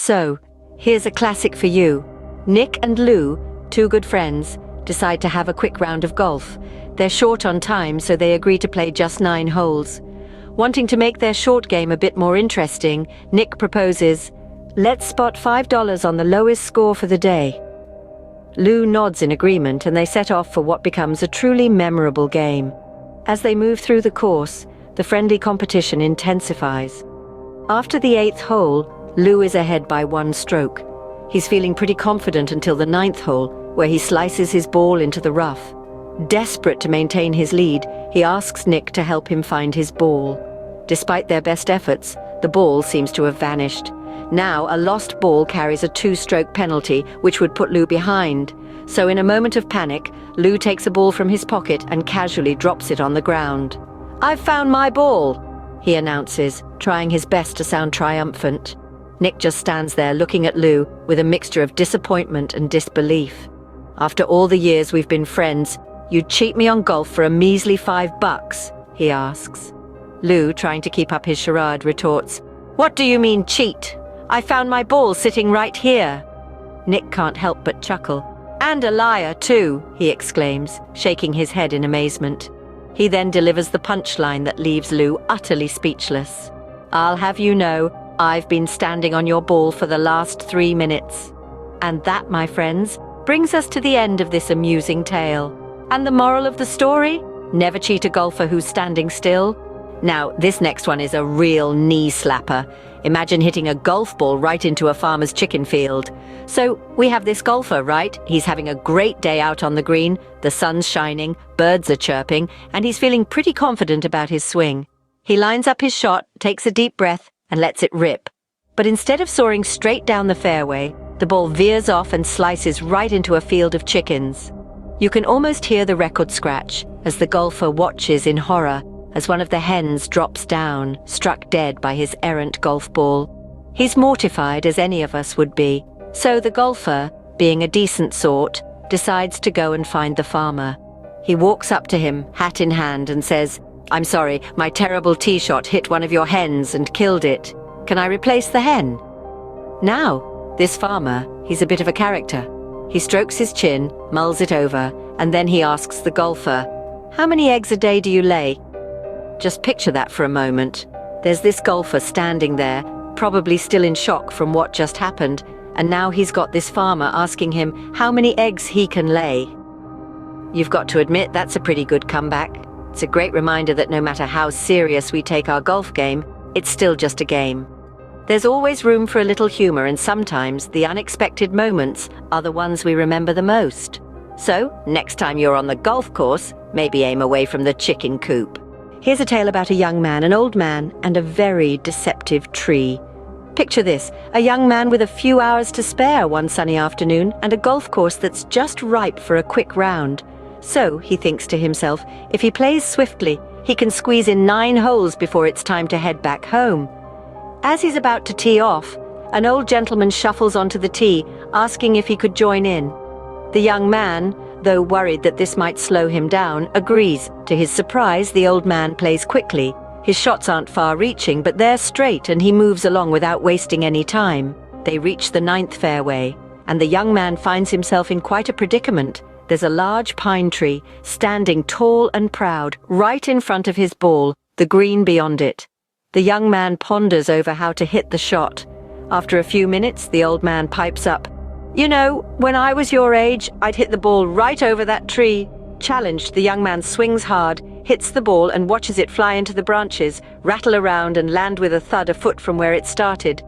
So, here's a classic for you. Nick and Lou, two good friends, decide to have a quick round of golf. They're short on time, so they agree to play just 9 holes. Wanting to make their short game a bit more interesting, Nick proposes, "Let's spot $5 on the lowest score for the day." Lou nods in agreement, and they set off for what becomes a truly memorable game. As they move through the course, the friendly competition intensifies. After the 8th hole, Lou is ahead by 1 stroke. He's feeling pretty confident until the 9th hole, where he slices his ball into the rough. Desperate to maintain his lead, he asks Nick to help him find his ball. Despite their best efforts, the ball seems to have vanished. Now, a lost ball carries a 2-stroke penalty, which would put Lou behind. So in a moment of panic, Lou takes a ball from his pocket and casually drops it on the ground. "I've found my ball," he announces, trying his best to sound triumphant. Nick just stands there looking at Lou with a mixture of disappointment and disbelief. "After all the years we've been friends, you'd cheat me on golf for a measly $5, he asks. Lou, trying to keep up his charade, retorts, "What do you mean cheat? I found my ball sitting right here." Nick can't help but chuckle. "And a liar too," he exclaims, shaking his head in amazement. He then delivers the punchline that leaves Lou utterly speechless. "I'll have you know, I've been standing on your ball for the last 3 minutes." And that, my friends, brings us to the end of this amusing tale. And the moral of the story? Never cheat a golfer who's standing still. Now, this next one is a real knee slapper. Imagine hitting a golf ball right into a farmer's chicken field. So, we have this golfer, right? He's having a great day out on the green, the sun's shining, birds are chirping, and he's feeling pretty confident about his swing. He lines up his shot, takes a deep breath, and lets it rip. But instead of soaring straight down the fairway, the ball veers off and slices right into a field of chickens. You can almost hear the record scratch as the golfer watches in horror as one of the hens drops down, struck dead by his errant golf ball. He's mortified, as any of us would be. So the golfer, being a decent sort, decides to go and find the farmer. He walks up to him, hat in hand, and says, "I'm sorry, my terrible tee shot hit one of your hens and killed it. Can I replace the hen?" Now, this farmer, he's a bit of a character. He strokes his chin, mulls it over, and then he asks the golfer, "How many eggs a day do you lay?" Just picture that for a moment. There's this golfer standing there, probably still in shock from what just happened, and now he's got this farmer asking him how many eggs he can lay. You've got to admit that's a pretty good comeback. It's a great reminder that no matter how serious we take our golf game, it's still just a game. There's always room for a little humor, and sometimes the unexpected moments are the ones we remember the most. So, next time you're on the golf course, maybe aim away from the chicken coop. Here's a tale about a young man, an old man, and a very deceptive tree. Picture this, a young man with a few hours to spare one sunny afternoon and a golf course that's just ripe for a quick round. So, he thinks to himself, if he plays swiftly, he can squeeze in 9 holes before it's time to head back home. As he's about to tee off, an old gentleman shuffles onto the tee, asking if he could join in. The young man, though worried that this might slow him down, agrees. To his surprise, the old man plays quickly. His shots aren't far-reaching, but they're straight, and he moves along without wasting any time. They reach the 9th fairway, and the young man finds himself in quite a predicament. There's a large pine tree, standing tall and proud, right in front of his ball, the green beyond it. The young man ponders over how to hit the shot. After a few minutes, the old man pipes up, "You know, when I was your age, I'd hit the ball right over that tree." Challenged, the young man swings hard, hits the ball and watches it fly into the branches, rattle around and land with a thud a foot from where it started.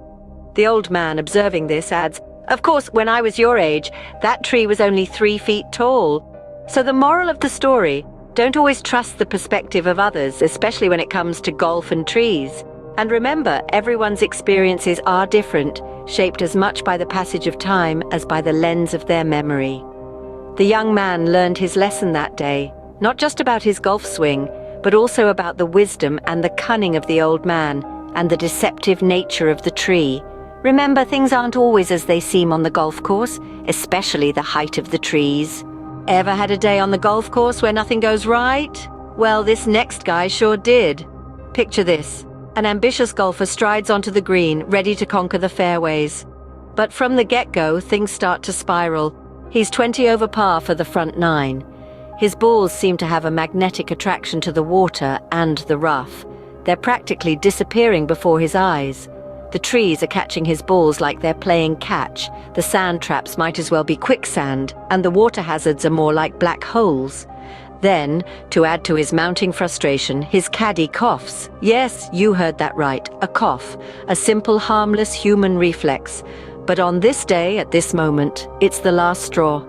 The old man, observing this, adds, "Of course, when I was your age, that tree was only 3 feet tall." So the moral of the story, don't always trust the perspective of others, especially when it comes to golf and trees. And remember, everyone's experiences are different, shaped as much by the passage of time as by the lens of their memory. The young man learned his lesson that day, not just about his golf swing, but also about the wisdom and the cunning of the old man, and the deceptive nature of the tree. Remember, things aren't always as they seem on the golf course, especially the height of the trees. Ever had a day on the golf course where nothing goes right? Well, this next guy sure did. Picture this. An ambitious golfer strides onto the green, ready to conquer the fairways. But from the get-go, things start to spiral. He's 20 over par for the front 9. His balls seem to have a magnetic attraction to the water and the rough. They're practically disappearing before his eyes. The trees are catching his balls like they're playing catch. The sand traps might as well be quicksand, and the water hazards are more like black holes. Then, to add to his mounting frustration, his caddy coughs. Yes, you heard that right, a cough. A simple, harmless human reflex. But on this day, at this moment, it's the last straw.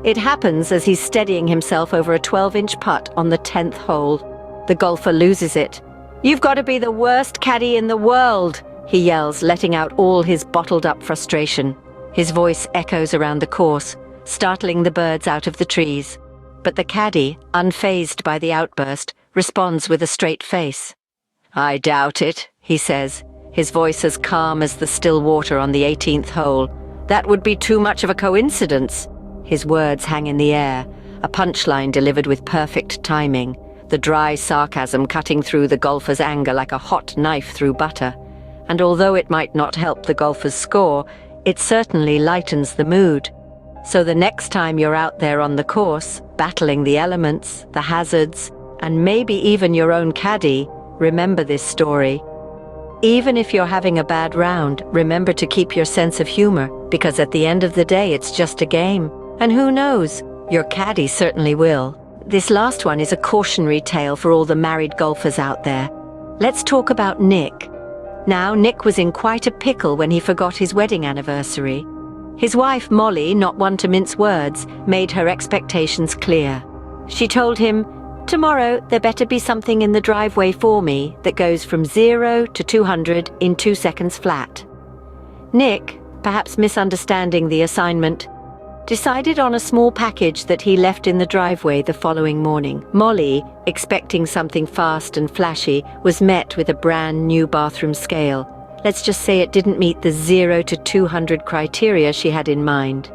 It happens as he's steadying himself over a 12-inch putt on the 10th hole. The golfer loses it. "You've got to be the worst caddy in the world," he yells, letting out all his bottled-up frustration. His voice echoes around the course, startling the birds out of the trees. But the caddy, unfazed by the outburst, responds with a straight face. "I doubt it," he says, his voice as calm as the still water on the 18th hole. "That would be too much of a coincidence." His words hang in the air, a punchline delivered with perfect timing, the dry sarcasm cutting through the golfer's anger like a hot knife through butter. And although it might not help the golfer's score, it certainly lightens the mood. So the next time you're out there on the course, battling the elements, the hazards, and maybe even your own caddy, remember this story. Even if you're having a bad round, remember to keep your sense of humor, because at the end of the day, it's just a game. And who knows, your caddy certainly will. This last one is a cautionary tale for all the married golfers out there. Let's talk about Nick. Now, Nick was in quite a pickle when he forgot his wedding anniversary. His wife, Molly, not one to mince words, made her expectations clear. She told him, "Tomorrow, there better be something in the driveway for me that goes from 0 to 200 in 2 seconds flat." Nick, perhaps misunderstanding the assignment, decided on a small package that he left in the driveway the following morning. Molly, expecting something fast and flashy, was met with a brand new bathroom scale. Let's just say it didn't meet the 0 to 200 criteria she had in mind.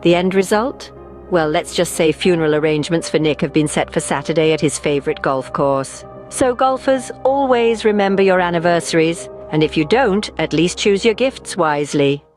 The end result? Well, let's just say funeral arrangements for Nick have been set for Saturday at his favorite golf course. So golfers, always remember your anniversaries, and if you don't, at least choose your gifts wisely.